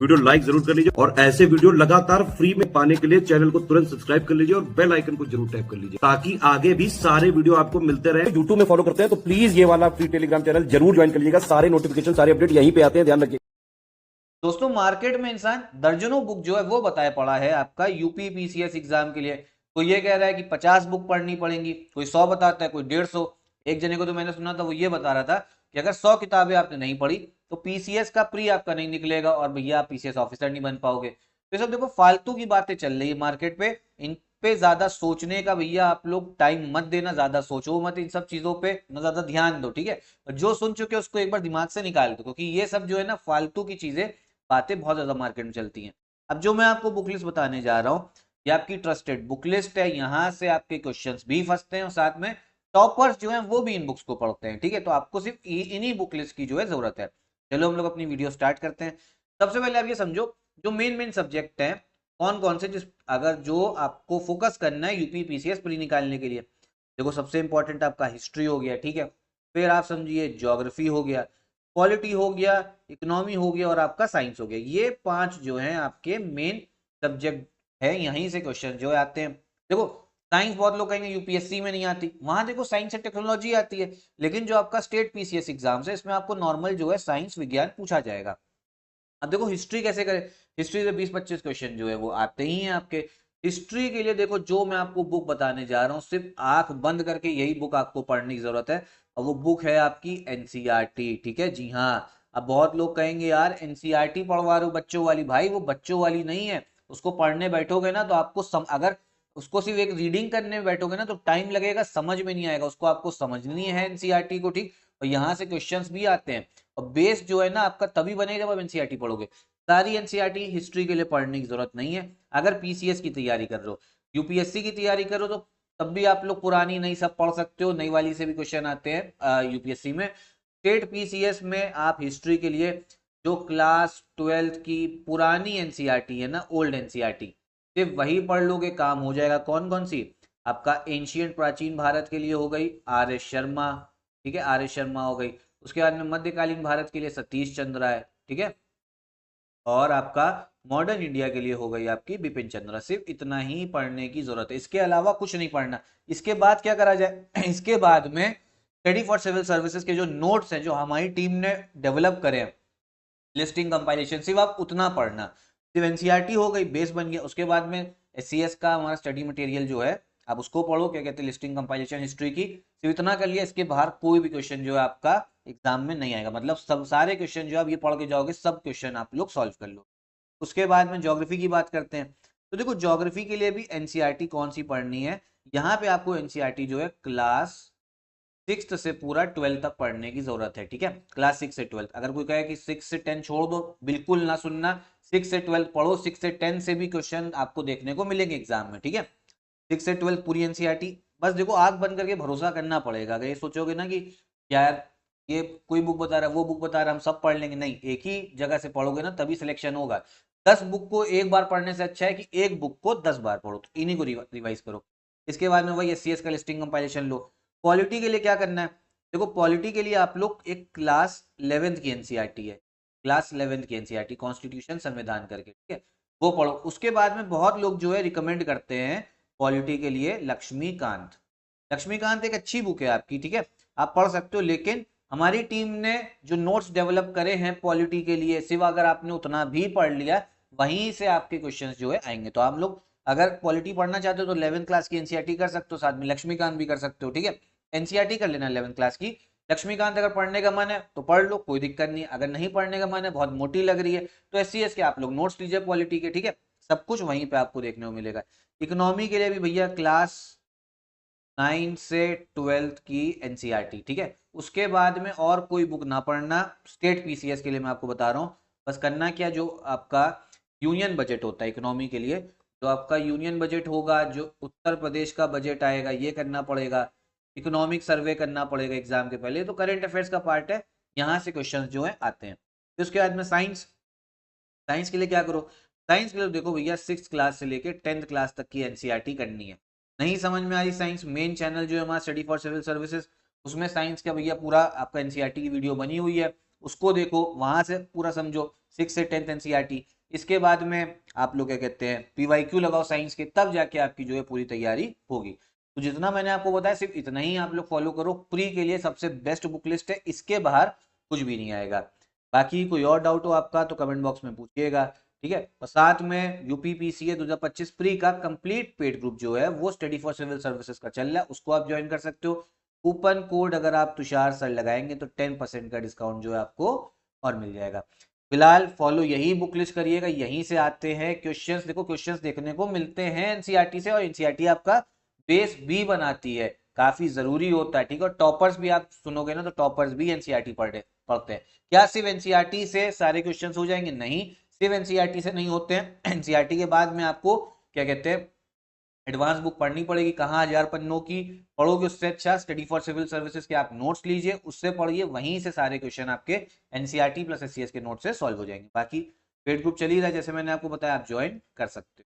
Video like जरूर कर लीजिए और ऐसे वीडियो लगातार फ्री में पाने के लिए चैनल को तुरंत सब्सक्राइब कर लीजिए और बेल आइकन को जरूर टैप कर लीजिए ताकि आगे भी सारे वीडियो आपको मिलते रहे। यूट्यूब में फॉलो करते हैं तो प्लीज ये वाला फ्री टेलीग्राम चैनल जरूर ज्वाइन कर लीजिएगा। सारे नोटिफिकेशन सारे अपडेट यहीं पे आते हैं, ध्यान रखिए। दोस्तों मार्केट में इंसान दर्जनों बुक जो है वो बताया पड़ा है आपका यूपी पीसीएस एग्जाम के लिए। कोई ये कह रहा है कि 50 बुक पढ़नी पड़ेंगी, कोई 100 बताता है, कोई 150। एक जने को तो मैंने सुना था वो ये बता रहा था कि अगर 100 किताबें आपने नहीं पढ़ी तो पीसीएस का प्री आपका नहीं निकलेगा और भैया आप पीसीएस ऑफिसर नहीं बन पाओगे। तो ये सब देखो फालतू की बातें चल रही है मार्केट पे। इन पे ज्यादा सोचने का भैया आप लोग टाइम मत देना, ज्यादा सोचो मत इन सब चीजों पे, ना ज्यादा ध्यान दो, ठीक है। जो सुन चुके उसको एक बार दिमाग से निकाल दो, क्योंकि ये सब जो है ना फालतू की चीजें बातें बहुत ज्यादा मार्केट में चलती हैं। अब जो मैं आपको बुक लिस्ट बताने जा रहा हूँ ये आपकी ट्रस्टेड बुक लिस्ट है। यहाँ से आपके क्वेश्चंस भी फंसते हैं और साथ में टॉपर्स जो हैं वो भी इन बुक्स को पढ़ते हैं, ठीक है। तो आपको सिर्फ इन्हीं बुक लिस्ट की जो है जरूरत है। चलो हम लोग अपनी वीडियो स्टार्ट करते हैं। सबसे पहले आप ये समझो जो मेन सब्जेक्ट हैं कौन कौन से, जिस अगर जो आपको फोकस करना है यूपी पीसीएस प्री निकालने के लिए। देखो सबसे इंपॉर्टेंट आपका हिस्ट्री हो गया, ठीक है। फिर आप समझिए ज्योग्राफी हो गया, पॉलिटी हो गया, इकोनॉमी हो गया और आपका साइंस हो गया। ये 5 जो हैं आपके मेन सब्जेक्ट है, यहीं से क्वेश्चन जो है आते हैं। देखो साइंस बहुत लोग कहेंगे यूपीएससी में नहीं आती, वहां देखो साइंस एंड टेक्नोलॉजी आती है। लेकिन जो आपका स्टेट पीसीएस एग्जाम है इसमें आपको नॉर्मल जो है साइंस विज्ञान पूछा जाएगा। अब देखो हिस्ट्री कैसे करें। हिस्ट्री से 20-25 क्वेश्चन जो है वो आते ही हैं आपके। हिस्ट्री के लिए देखो जो मैं आपको बुक बताने जा रहा हूँ सिर्फ आंख बंद करके यही बुक आपको पढ़ने की जरूरत है और वो बुक है आपकी एनसीईआरटी, ठीक है जी हाँ। अब बहुत लोग कहेंगे यार एनसीईआरटी पढ़वा रहे हो बच्चों वाली, भाई वो बच्चों वाली नहीं है। उसको पढ़ने बैठोगे ना तो आपको अगर उसको सिर्फ एक रीडिंग करने में बैठोगे ना तो टाइम लगेगा, समझ में नहीं आएगा। उसको आपको समझनी है एनसीईआरटी को, ठीक। और यहाँ से क्वेश्चंस भी आते हैं और बेस जो है ना आपका तभी बनेगा जब आप एनसीईआरटी पढ़ोगे। सारी एनसीईआरटी हिस्ट्री के लिए पढ़ने की जरूरत नहीं है। अगर पीसीएस की तैयारी कर रहे हो, यूपीएससी की तैयारी करो तो तब भी आप लोग पुरानी नई सब पढ़ सकते हो, नई वाली से भी क्वेश्चन आते हैं यूपीएससी में। स्टेट पीसीएस में आप हिस्ट्री के लिए जो क्लास 12th की पुरानी एनसीईआरटी है ना, ओल्ड एनसीईआरटी, सिर्फ वही पढ़ लोगे काम हो जाएगा। कौन कौन सी, आपका एंशियंट प्राचीन भारत के लिए हो गई आर एस शर्मा, ठीक है, आर एस शर्मा हो गई। उसके बाद में मध्यकालीन भारत के लिए सतीश चंद्र है, ठीक है। और आपका मॉडर्न इंडिया के लिए हो गई आपकी बिपिन चंद्र। सिर्फ इतना ही पढ़ने की जरूरत है, इसके अलावा कुछ नहीं पढ़ना। इसके बाद क्या करा जाए इसके बाद में स्टडी फॉर सिविल सर्विसेज के जो नोट्स हैं जो हमारी टीम ने डेवलप करे हैं, लिस्टिंग कंपाइलेशन, सिर्फ आप उतना पढ़ना। सिर्फ एनसीईआरटी हो गई, बेस बन गया। उसके बाद में एससीएस का हमारा स्टडी मटेरियल जो है आप उसको पढ़ो, क्या कहते हैं लिस्टिंग कंपाइलेशन हिस्ट्री की, सिर्फ इतना कर लिया। इसके बाहर कोई भी क्वेश्चन जो है आपका एग्जाम में नहीं आएगा, मतलब सब सारे क्वेश्चन जो आप ये पढ़ के जाओगे सब क्वेश्चन आप लोग सॉल्व कर लो। उसके बाद में ज्योग्राफी की बात करते हैं। तो देखो ज्योग्राफी के लिए भी एनसीईआरटी कौन सी पढ़नी है, यहाँ पे आपको एनसीईआरटी जो है क्लास 6 से पूरा 12 तक पढ़ने की जरूरत है, ठीक है। क्लास 6 से 12। अगर कोई कहे कि 6 से 10 छोड़ दो, बिल्कुल ना सुनना, 6 से 12 पढ़ो। 6 से 10 से भी क्वेश्चन आपको देखने को मिलेंगे एग्जाम में, ठीक है। 6 से 12 पूरी एनसीईआरटी। बस देखो आंख बंद करके भरोसा करना पड़ेगा। अगर ये सोचोगे ना कि यार ये कोई बुक बता रहा है वो बुक बता रहा है हम सब पढ़ लेंगे, नहीं, एक ही जगह से पढ़ोगे ना तभी सिलेक्शन होगा। 10 बुक को एक बार पढ़ने से अच्छा है कि एक बुक को 10 बार पढ़ो, तो इन्हीं को रिवाइज करो। इसके बाद में वही एससीएस का लिस्टिंग कंपाइलेशन लो। पॉलिटी के लिए क्या करना है, देखो पॉलिटी के लिए आप लोग एक क्लास 11th की एनसीईआरटी है, क्लास 11th की एनसीईआरटी कॉन्स्टिट्यूशन संविधान करके, ठीक है, वो पढ़ो। उसके बाद में बहुत लोग जो है रिकमेंड करते हैं पॉलिटी के लिए लक्ष्मीकांत। लक्ष्मीकांत एक अच्छी बुक है आपकी, ठीक है, आप पढ़ सकते हो। लेकिन हमारी टीम ने जो नोट्स डेवलप करे हैं पॉलिटी के लिए, सिर्फ अगर आपने उतना भी पढ़ लिया वहीं से आपके क्वेश्चंस जो है आएंगे। तो आप लोग अगर पॉलिटी पढ़ना चाहते हो तो 11th क्लास की एनसीईआरटी कर सकते हो, साथ में लक्ष्मीकांत भी कर सकते हो, ठीक है। एनसीईआरटी कर लेना 11th क्लास की। लक्ष्मीकांत अगर पढ़ने का मन है तो पढ़ लो, कोई दिक्कत नहीं। अगर नहीं पढ़ने का मन है, बहुत मोटी लग रही है, तो एससीएस के आप लोग नोट्स लीजिए पॉलिटी के, ठीक है। सब कुछ वहीं पे आपको देखने को मिलेगा। इकोनॉमी के लिए भी भैया क्लास 9 से 12th की एनसीईआरटी, ठीक है। उसके बाद में और कोई बुक ना पढ़ना। स्टेट पीसीएस के लिए मैं आपको बता रहा हूँ, बस करना क्या, जो आपका यूनियन बजट होता है इकोनॉमी के लिए, जो आपका यूनियन बजट होगा, जो उत्तर प्रदेश का बजट आएगा, ये करना पड़ेगा। इकोनॉमिक सर्वे करना पड़ेगा एग्जाम के पहले, तो करंट अफेयर्स का पार्ट है, यहाँ से क्वेश्चन जो है आते हैं। फिर उसके बाद में साइंस। साइंस के लिए क्या करो, साइंस के लिए देखो भैया 6th क्लास से लेके 10th क्लास तक की एनसीईआरटी करनी है। नहीं समझ में आ रही साइंस, मेन चैनल जो है हमारा स्टडी फॉर सिविल सर्विसेज, उसमें साइंस का भैया पूरा आपका एनसीईआरटी की वीडियो बनी हुई है, उसको देखो, वहां से पूरा समझो 6 से 10th एनसीईआरटी। इसके बाद में आप लोग क्या कहते हैं पीवाईक्यू लगाओ साइंस के, तब जाके आपकी जो है पूरी तैयारी होगी। तो जितना मैंने आपको बताया सिर्फ इतना ही आप लोग फॉलो करो, प्री के लिए सबसे बेस्ट बुक लिस्ट है, इसके बाहर कुछ भी नहीं आएगा। बाकी कोई और डाउट हो आपका तो कमेंट बॉक्स में पूछिएगा, ठीक है। और साथ में यूपीपीसीए 2025 प्री का कंप्लीट पेड ग्रुप जो है वो स्टडी फॉर सिविल सर्विसेज का चल रहा है, उसको आप ज्वाइन कर सकते हो। कूपन कोड अगर आप तुषार सर लगाएंगे तो 10% का डिस्काउंट जो है आपको और मिल जाएगा। फिलहाल फॉलो यही बुक लिस्ट करिएगा, यहीं से आते हैं क्वेश्चंस। देखो क्वेश्चंस देखने को मिलते हैं एनसीईआरटी से, और एनसीईआरटी आपका बेस भी बनाती है, काफी जरूरी होता है, ठीक है। टॉपर्स भी आप सुनोगे ना तो टॉपर्स भी एनसीईआरटी पढ़ते हैं। क्या सिर्फ एनसीईआरटी से सारे क्वेश्चंस हो जाएंगे? नहीं, सिर्फ एनसीईआरटी से नहीं होते हैं। एनसीईआरटी के बाद में आपको क्या कहते हैं एडवांस बुक पढ़नी पड़ेगी, कहाँ 1000 पन्नों की पढ़ोगे, उससे अच्छा स्टडी फॉर सिविल सर्विसेज के आप नोट्स लीजिए, उससे पढ़िए, वहीं से सारे क्वेश्चन आपके एनसीईआरटी प्लस एससीएस के नोट से सॉल्व हो जाएंगे। बाकी पेड ग्रुप चल ही रहा है, जैसे मैंने आपको बताया, आप ज्वाइन कर सकते हो।